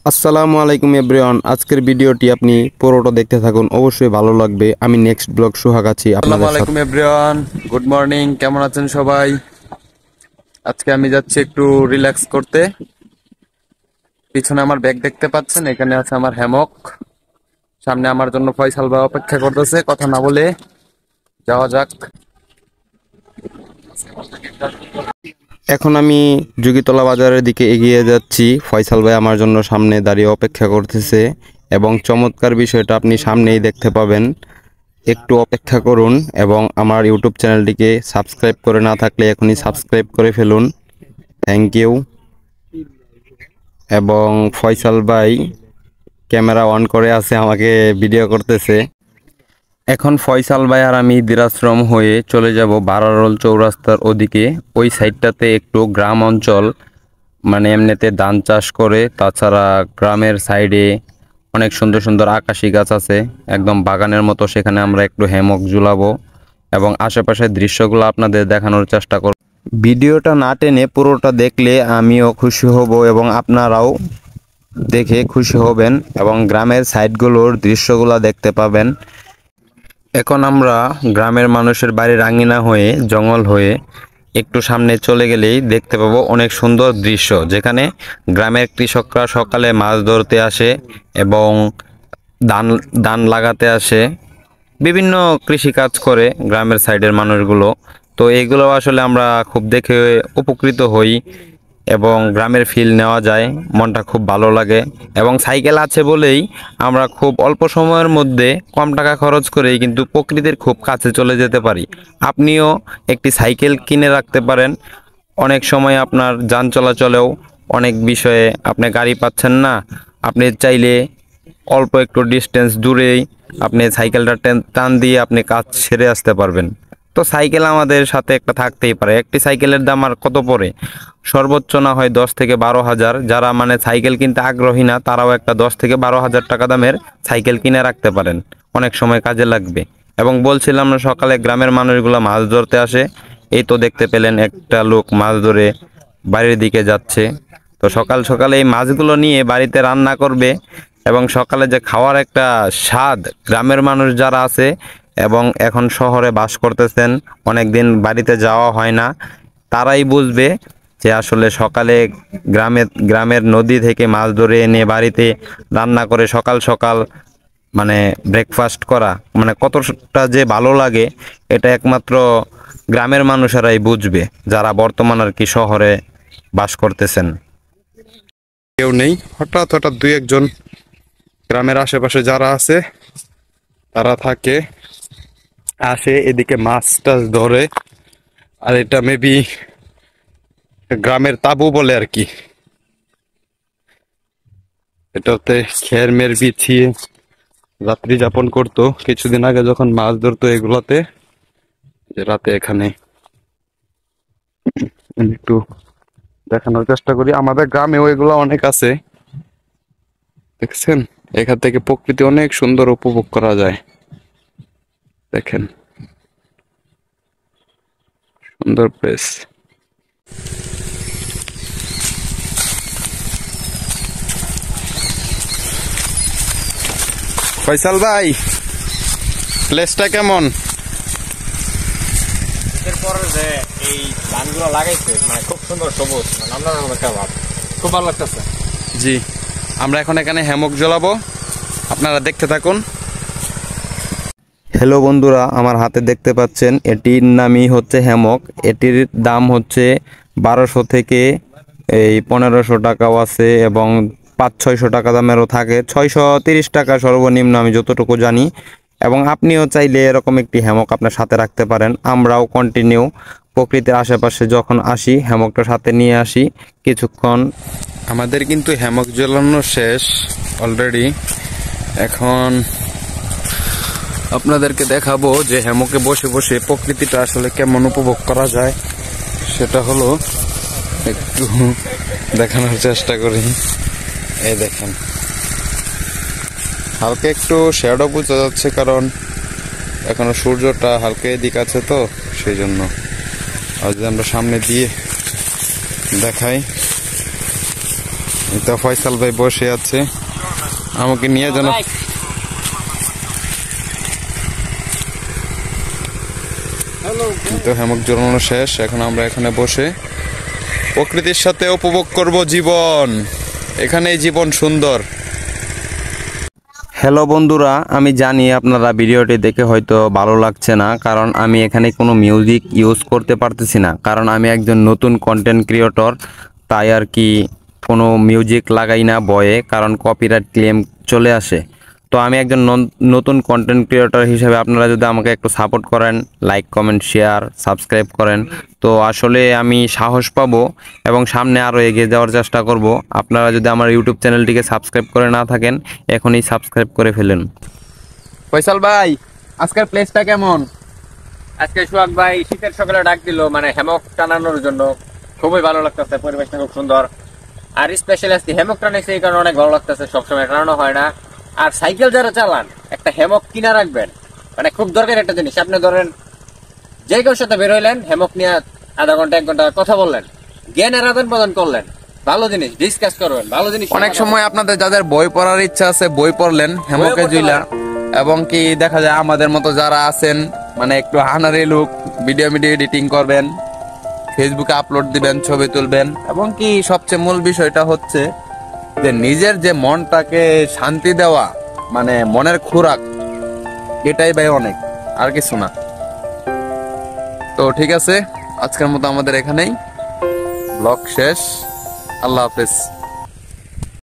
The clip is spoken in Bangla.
আসসালামু আলাইকুম এভরিওয়ান। আজকের ভিডিওটি আপনি পুরোটা দেখতে থাকুন, অবশ্যই ভালো লাগবে। আমি নেক্সট ব্লগ সোহাগ আছি আসসালামু আপনাদের সাথে। আলাইকুম এভরিওয়ান, গুড মর্নিং। কেমন আছেন সবাই? আজকে আমি যাচ্ছি একটু রিল্যাক্স করতে। পিছনে আমার ব্যাগ দেখতে পাচ্ছেন, এখানে আছে আমার হ্যামক। সামনে আমার জন্য ফয়সাল ভাই অপেক্ষা করতেছে। কথা না বলে যাওয়া যাক। এখন আমি যোগীতলা বাজারের দিকে এগিয়ে যাচ্ছি। ফয়সাল ভাই আমার জন্য সামনে দাঁড়িয়ে অপেক্ষা করতেছে এবং চমৎকার বিষয়টা আপনি সামনেই দেখতে পাবেন। একটু অপেক্ষা করুন এবং আমার ইউটিউব চ্যানেলটিকে সাবস্ক্রাইব করে না থাকলে এখনই সাবস্ক্রাইব করে ফেলুন। Thank you. এবং ফয়সাল ভাই ক্যামেরা অন করে আছে, আমাকে ভিডিও করতেছে। এখন ফয়সাল ভাই আর আমি দিরাশ্রম হয়ে চলে যাব বারারোল চৌরাস্তার ওদিকে। ওই সাইডটাতে একটু গ্রাম অঞ্চল, মানে এমনিতে ধান চাষ করে, তাছাড়া গ্রামের সাইডে অনেক সুন্দর সুন্দর আকাশি গাছ আছে, একদম বাগানের মতো। সেখানে আমরা একটু হ্যামক ঝুলাবো এবং আশেপাশের দৃশ্যগুলো আপনাদের দেখানোর চেষ্টা করব। ভিডিওটা না টেনে পুরোটা দেখলে আমিও খুশি হব এবং আপনারাও দেখে খুশি হবেন এবং গ্রামের সাইডগুলোর দৃশ্যগুলো দেখতে পাবেন। এখন আমরা গ্রামের মানুষের বাড়ির আঙিনা হয়ে জঙ্গল হয়ে একটু সামনে চলে গেলেই দেখতে পাবো অনেক সুন্দর দৃশ্য, যেখানে গ্রামের কৃষকরা সকালে মাছ ধরতে আসে এবং ধান ধান লাগাতে আসে। বিভিন্ন কৃষি কাজ করে গ্রামের সাইডের মানুষগুলো। তো এগুলো আসলে আমরা খুব দেখে উপকৃত হই এবং গ্রামের ফিল নেওয়া যায়, মনটা খুব ভালো লাগে। এবং সাইকেল আছে বলেই আমরা খুব অল্প সময়ের মধ্যে কম টাকা খরচ করেই কিন্তু প্রকৃতির খুব কাছে চলে যেতে পারি। আপনিও একটি সাইকেল কিনে রাখতে পারেন। অনেক সময় আপনার যান চলাচলেও অনেক বিষয়ে আপনি গাড়ি পাচ্ছেন না, আপনি চাইলে অল্প একটু ডিস্টেন্স দূরেই আপনি সাইকেলটা টান দিয়ে আপনি কাজ সেরে আসতে পারবেন। তো সাইকেল আমাদের সাথে একটা থাকতেই পারে। একটি সাইকেলের দাম আর কত পড়ে? সর্বোচ্চ না হয় 10 থেকে 12 হাজার। যারা মানে সাইকেল কিনতে আগ্রহী না, তারাও একটা 10 থেকে 12 হাজার টাকা দামের সাইকেল কিনে রাখতে পারেন, অনেক সময় কাজে লাগবে। এবং বলছিলাম না, সকালে গ্রামের মানুষগুলো মাছ ধরতে আসে। এই তো দেখতে পেলেন একটা লোক মাছ ধরে বাড়ির দিকে যাচ্ছে। তো সকাল সকালে এই মাছগুলো নিয়ে বাড়িতে রান্না করবে এবং সকালে যে খাওয়ার একটা স্বাদ, গ্রামের মানুষ যারা আছে এবং এখন শহরে বাস করতেছেন, অনেক দিন বাড়িতে যাওয়া হয় না, তারাই বুঝবে যে আসলে সকালে গ্রামের নদী থেকে মাছ ধরে এনে বাড়িতে রান্না করে সকাল সকাল মানে ব্রেকফাস্ট করা মানে কতটা যে ভালো লাগে, এটা একমাত্র গ্রামের মানুষেরাই বুঝবে, যারা বর্তমান আর কি শহরে বাস করতেছেন। কেউ নেই, হঠাৎ হঠাৎ দুই একজন গ্রামের আশেপাশে যারা আছে তারা থাকে, আসে এদিকে মাছ টাছ ধরে। আর এটা মেবি গ্রামের তাবু বলে আর কি। এটাতে খের মের বিছিয়ে রাত্রি যাপন করতো। কিছুদিন আগে যখন মাছ ধরতো এগুলাতে, যে রাতে এখানে একটু দেখানোর চেষ্টা করি। আমাদের গ্রামেও এগুলো অনেক আছে, দেখছেন? এখান থেকে প্রকৃতি অনেক সুন্দর উপভোগ করা যায়। দেখেন, সুন্দর প্লেস। ফয়সাল ভাই, প্লেসটা কেমন? এরপরে যে এই ধানগুলো লাগাইছে মানে খুব সুন্দর সবুজ, মানে অন্যরকম একটা ভাব, খুব ভালো লাগতেছে। জি, আমরা এখন এখানে হ্যামক জ্বলাবো, আপনারা দেখতে থাকুন। হ্যালো বন্ধুরা, আমার হাতে দেখতে পাচ্ছেন, এটির নামই হচ্ছে হ্যামক। এটির দাম হচ্ছে 1200 থেকে 1500 টাকাও আছে এবং 500-600 টাকা দামেরও থাকে। 630 টাকা সর্বনিম্ন, আমি যতটুকু জানি। এবং আপনিও চাইলে এরকম একটি হ্যামক আপনার সাথে রাখতে পারেন। আমরাও কন্টিনিউ প্রকৃতির আশেপাশে যখন আসি, হ্যামকটা সাথে নিয়ে আসি কিছুক্ষণ। আমাদের কিন্তু হ্যামক জ্বালানো শেষ অলরেডি। এখন আপনাদেরকে দেখাবো যে হ্যামকে বসে বসে প্রকৃতিটা আসলে কেমন উপভোগ করা যায়, সেটা হলো একটু দেখানোর চেষ্টা করি। এই দেখেন, হালকা একটু শ্যাডো বোঝা যাচ্ছে, কারণ এখনো সূর্যটা হালকা এদিক আছে, তো সেই জন্য। আর যদি আমরা সামনে দিয়ে দেখাই, এই তো ফয়সাল ভাই বসে আছে, আমাকে নিয়ে যেন এই তো হ্যামক জড়ানো শেষ। এখন আমরা এখানে বসে প্রকৃতির সাথে উপভোগ করব জীবন। এখানেই জীবন সুন্দর। হ্যালো বন্ধুরা, আমি জানি আপনারা ভিডিওটি দেখে হয়তো ভালো লাগছে না, কারণ আমি এখানে কোনো মিউজিক ইউজ করতে পারতেছি না, কারণ আমি একজন নতুন কন্টেন্ট ক্রিয়েটর। তাই আর কি কোনো মিউজিক লাগাই না বয়ে, কারণ কপিরাইট ক্লেম চলে আসে। তো আমি একজন নতুন কন্টেন্ট ক্রিয়েটর হিসেবে আপনারা যদি আমাকে একটু সাপোর্ট করেন, লাইক কমেন্ট শেয়ার সাবস্ক্রাইব করেন, তো আসলে আমি সাহস পাবো এবং সামনে আরও এগিয়ে যাওয়ার চেষ্টা করব। আপনারা যদি আমার ইউটিউব চ্যানেলটিকে সাবস্ক্রাইব করে না থাকেন, এখনই সাবস্ক্রাইব করে ফেলেন। ফয়সাল ভাই, আজকের প্লেসটা কেমন? আজকে সোহাগ ভাই শীতের সকালে ডাক দিল মানে হ্যামক টানানোর জন্য। খুবই ভালো লাগতেছে, পরিবেশটা খুব সুন্দর। আর স্পেশালি আজকে হ্যামক টানাইছে এই কারণে অনেক ভালো লাগতেছে, সবসময় টানানো হয় না। আর সাইকেল যারা চালান একটা হ্যামক কিনা রাখবেন, মানে খুব দরকার একটা জিনিস। আপনি ধরেন যে কেউ সাথে বের হইলেন, হ্যামক নিয়ে আধা ঘন্টা 1 ঘন্টা কথা বললেন, জ্ঞানের আদান প্রদান করলেন, ভালো জিনিস ডিসকাস করবেন, ভালো জিনিস। অনেক সময় আপনাদের যাদের বই পড়ার ইচ্ছা আছে বই পড়লেন হ্যামকে জুইলা, এবং কি দেখা যায় আমাদের মতো যারা আছেন মানে একটু হানারি লুক, ভিডিও এডিটিং করবেন, ফেসবুকে আপলোড দিবেন, ছবি তুলবেন, এবং কি সবচেয়ে মূল বিষয়টা হচ্ছে যে নিজের যে মনটাকে শান্তি দেওয়া, মানে মনের খোরাক, এটাই ভাই অনেক, আর কিছু না। তো ঠিক আছে, আজকের মতো আমাদের এখানেই ব্লগ শেষ। আল্লাহ হাফেজ।